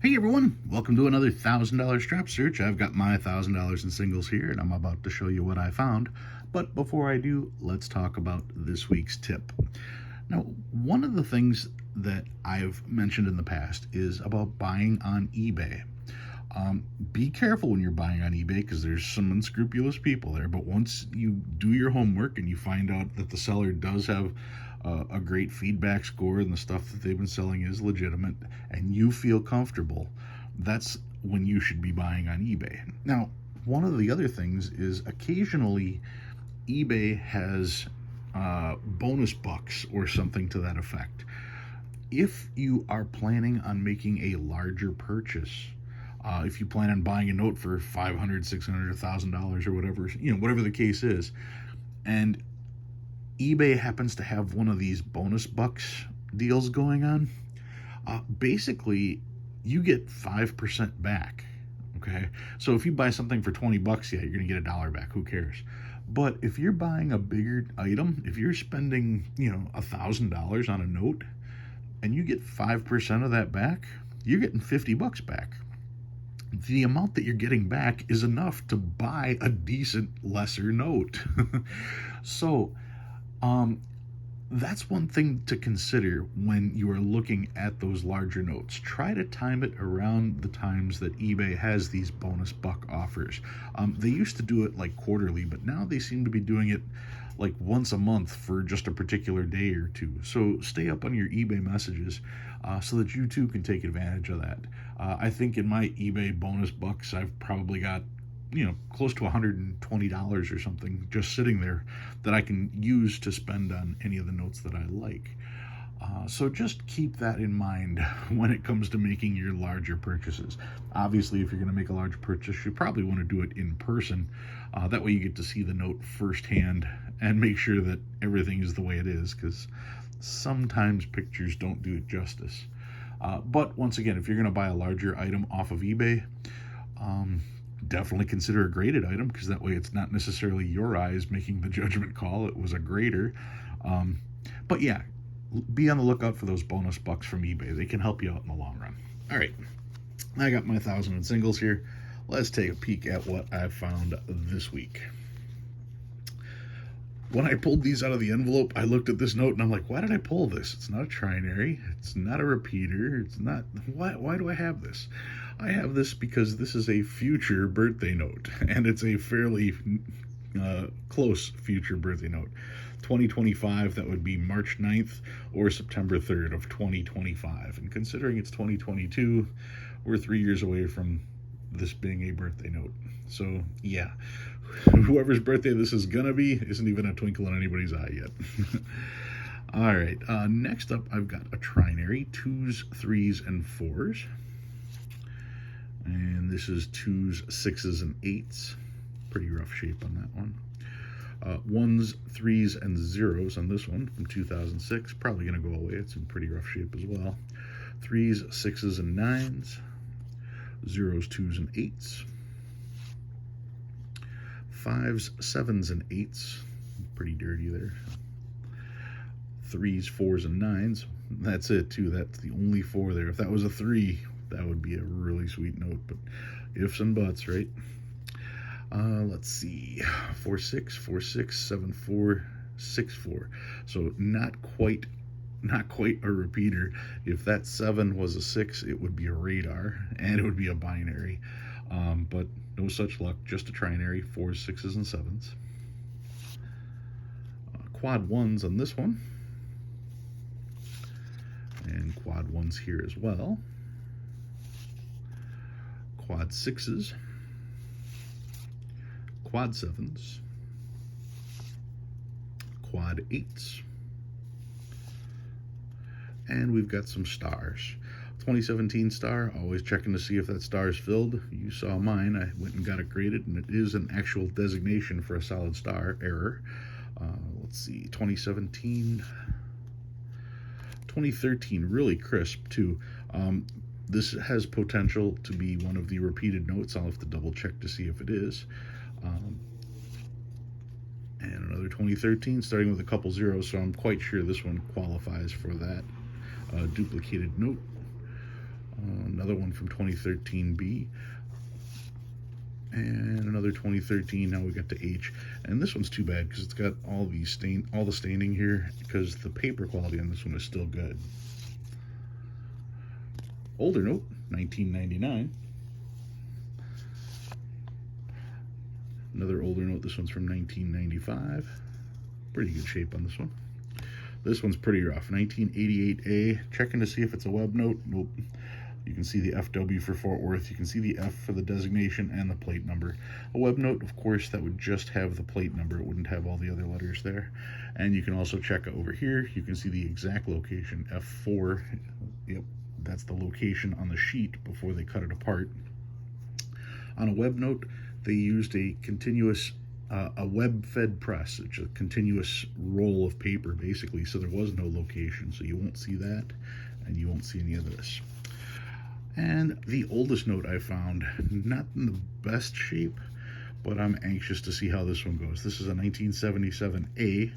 Hey everyone, welcome to another $1,000 strap search. I've got my $1,000 in singles here and I'm about to show you what I found. But before I do, let's talk about this week's tip. Now, one of the things that I've mentioned in the past is about buying on eBay. Be careful when you're buying on eBay because there's some unscrupulous people there. But once you do your homework and you find out that the seller does have a great feedback score and the stuff that they've been selling is legitimate and you feel comfortable, that's when you should be buying on eBay. Now, one of the other things is occasionally eBay has bonus bucks or something to that effect. If you are planning on making a larger purchase, if you plan on buying a note for $500, $600, $1,000 or whatever, whatever the case is, and eBay happens to have one of these bonus bucks deals going on, basically you get 5% back. Okay, so if you buy something for $20, yeah, you're gonna get $1 back. Who cares? But if you're buying a bigger item, if you're spending, $1,000 on a note, and you get 5% of that back, you're getting $50 back. The amount that you're getting back is enough to buy a decent lesser note. So, that's one thing to consider when you are looking at those larger notes. Try to time it around the times that eBay has these bonus buck offers. They used to do it like quarterly, but now they seem to be doing it like once a month for just a particular day or two. So stay up on your eBay messages so that you too can take advantage of that. I think in my eBay bonus bucks, I've probably got close to $120 or something just sitting there that I can use to spend on any of the notes that I like. So just keep that in mind when it comes to making your larger purchases. Obviously, if you're going to make a large purchase, you probably want to do it in person. That way you get to see the note firsthand and make sure that everything is the way it is, because sometimes pictures don't do it justice. But once again, if you're going to buy a larger item off of eBay, definitely consider a graded item, because that way it's not necessarily your eyes making the judgment call. It was a grader. But yeah, be on the lookout for those bonus bucks from eBay. They can help you out in the long run. All right, I got my 1,000 in singles here. Let's take a peek at what I found this week. When I pulled these out of the envelope, I looked at this note and I'm like, why did I pull this? It's not a trinary. It's not a repeater. It's not, why do I have this? I have this because this is a future birthday note, and it's a fairly close future birthday note. 2025, that would be March 9th or September 3rd of 2025. And considering it's 2022, we're 3 years away from this being a birthday note. So yeah, whoever's birthday this is gonna be isn't even a twinkle in anybody's eye yet. All right, next up I've got a trinary, 2s, 3s, and 4s. And this is 2s, 6s, and 8s. Pretty rough shape on that one. 1s, 3s, and 0s on this one from 2006. Probably going to go away. It's in pretty rough shape as well. 3s, 6s, and 9s. 0s, 2s, and 8s. 5s, 7s, and 8s. Pretty dirty there. 3s, 4s, and 9s. That's it, too. That's the only 4 there. If that was a 3, that would be a really sweet note, but ifs and buts, right? Let's see, 4, 6, 4, 6, 7, 4, 6, 4. So not quite a repeater. If that 7 was a 6, it would be a radar, and it would be a binary. But no such luck, just a trinary, 4s, 6s, and 7s. Quad 1s on this one. And quad 1s here as well. Quad 6s. Quad 7s. Quad 8s. And we've got some stars. 2017 star, always checking to see if that star is filled. You saw mine, I went and got it graded, and it is an actual designation for a solid star error. Let's see, 2017, 2013, really crisp too. This has potential to be one of the repeated notes. I'll have to double check to see if it is. And another 2013, starting with a couple zeros, so I'm quite sure this one qualifies for that duplicated note. another one from 2013B, and another 2013. Now we got to H, and this one's too bad because it's got all the staining here, because the paper quality on this one is still good. Older note, 1999. Another older note, this one's from 1995. Pretty good shape on this one. This one's pretty rough, 1988A. Checking to see if it's a web note. Nope. You can see the FW for Fort Worth. You can see the F for the designation and the plate number. A web note, of course, that would just have the plate number. It wouldn't have all the other letters there. And you can also check over here. You can see the exact location, F4. Yep, that's the location on the sheet before they cut it apart. On a web note, they used a continuous, a web-fed press. It's a continuous roll of paper, basically, so there was no location. So you won't see that, and you won't see any of this. And the oldest note I found, not in the best shape, but I'm anxious to see how this one goes. This is a 1977A,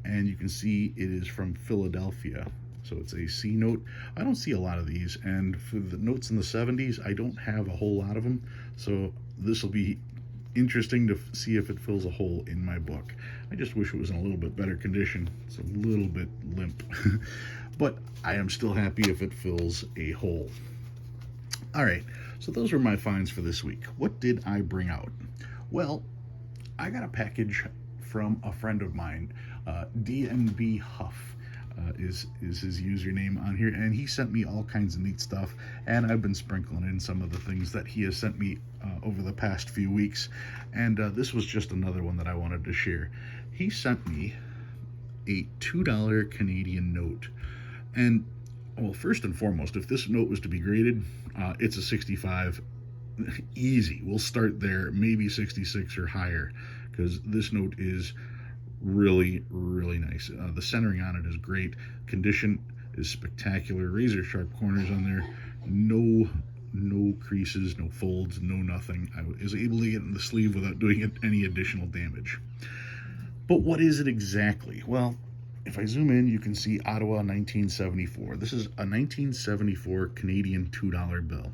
and you can see it is from Philadelphia. So it's a C note. I don't see a lot of these, and for the notes in the 70s, I don't have a whole lot of them. So this will be interesting to see if it fills a hole in my book. I just wish it was in a little bit better condition. It's a little bit limp, but I am still happy if it fills a hole. All right, so those were my finds for this week. What did I bring out? Well, I got a package from a friend of mine, DNB Huff. Is his username on here, and he sent me all kinds of neat stuff, and I've been sprinkling in some of the things that he has sent me over the past few weeks, and this was just another one that I wanted to share. He sent me a $2 Canadian note, and well, first and foremost, if this note was to be graded, it's a 65 easy. We'll start there, maybe 66 or higher, because this note is really, really nice. The centering on it is great. Condition is spectacular. Razor sharp corners on there. No creases, no folds, no nothing. I was able to get in the sleeve without doing any additional damage. But what is it exactly? Well, if I zoom in, you can see Ottawa 1974. This is a 1974 Canadian $2 bill.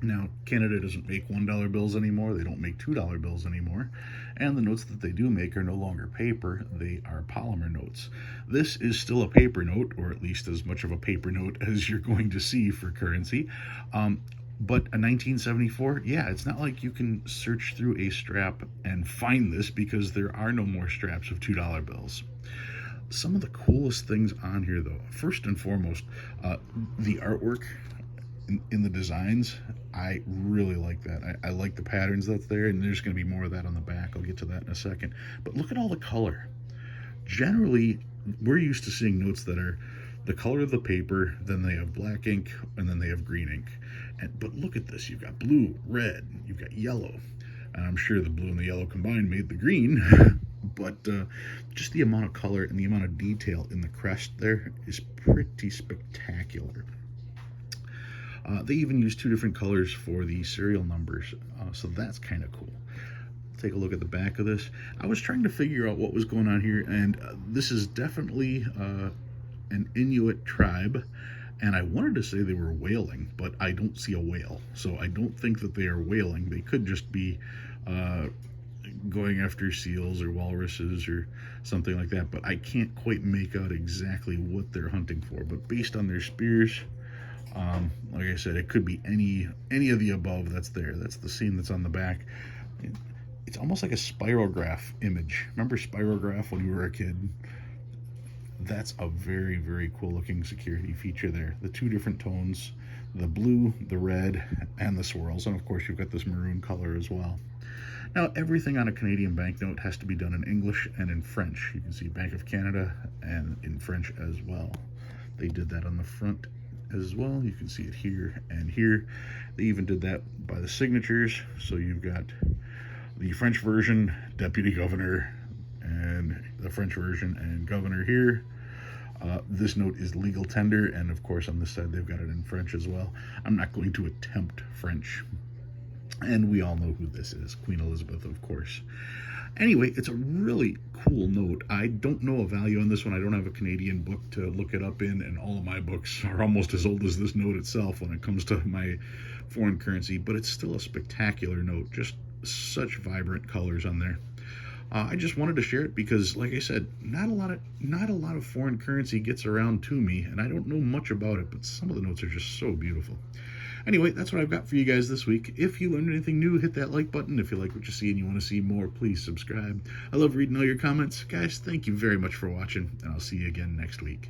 Now, Canada doesn't make $1 bills anymore. They don't make $2 bills anymore. And the notes that they do make are no longer paper. They are polymer notes. This is still a paper note, or at least as much of a paper note as you're going to see for currency. But a 1974, yeah, it's not like you can search through a strap and find this, because there are no more straps of $2 bills. Some of the coolest things on here, though, first and foremost, the artwork in the designs, I really like that. I like the patterns that's there, and there's going to be more of that on the back. I'll get to that in a second. But look at all the color. Generally, we're used to seeing notes that are the color of the paper, then they have black ink, and then they have green ink. But look at this. You've got blue, red, you've got yellow. And I'm sure the blue and the yellow combined made the green. But just the amount of color and the amount of detail in the crest there is pretty spectacular. They even use two different colors for the serial numbers, so that's kind of cool. Take a look at the back of this. I was trying to figure out what was going on here, and this is definitely an Inuit tribe, and I wanted to say they were whaling, but I don't see a whale, so I don't think that they are whaling. They could just be going after seals or walruses or something like that, but I can't quite make out exactly what they're hunting for. But based on their spears, like I said, it could be any of the above that's there. That's the scene that's on the back. It's almost like a spirograph image. Remember spirograph when you were a kid? That's a very, very cool looking security feature there. The two different tones, the blue, the red, and the swirls. And of course you've got this maroon color as well. Now, everything on a Canadian banknote has to be done in English and in French. You can see Bank of Canada and in French as well. They did that on the front as well. You can see it here and here. They even did that by the signatures. So you've got the French version, Deputy Governor, and the French version and Governor here. This note is legal tender, and of course on this side they've got it in French as well. I'm not going to attempt French. And we all know who this is, Queen Elizabeth, of course. Anyway, it's a really cool note. I don't know a value on this one. I don't have a Canadian book to look it up in, and all of my books are almost as old as this note itself when it comes to my foreign currency, but it's still a spectacular note. Just such vibrant colors on there. I just wanted to share it because, like I said, not a lot of foreign currency gets around to me, and I don't know much about it, but some of the notes are just so beautiful. Anyway, that's what I've got for you guys this week. If you learned anything new, hit that like button. If you like what you see and you want to see more, please subscribe. I love reading all your comments. Guys, thank you very much for watching, and I'll see you again next week.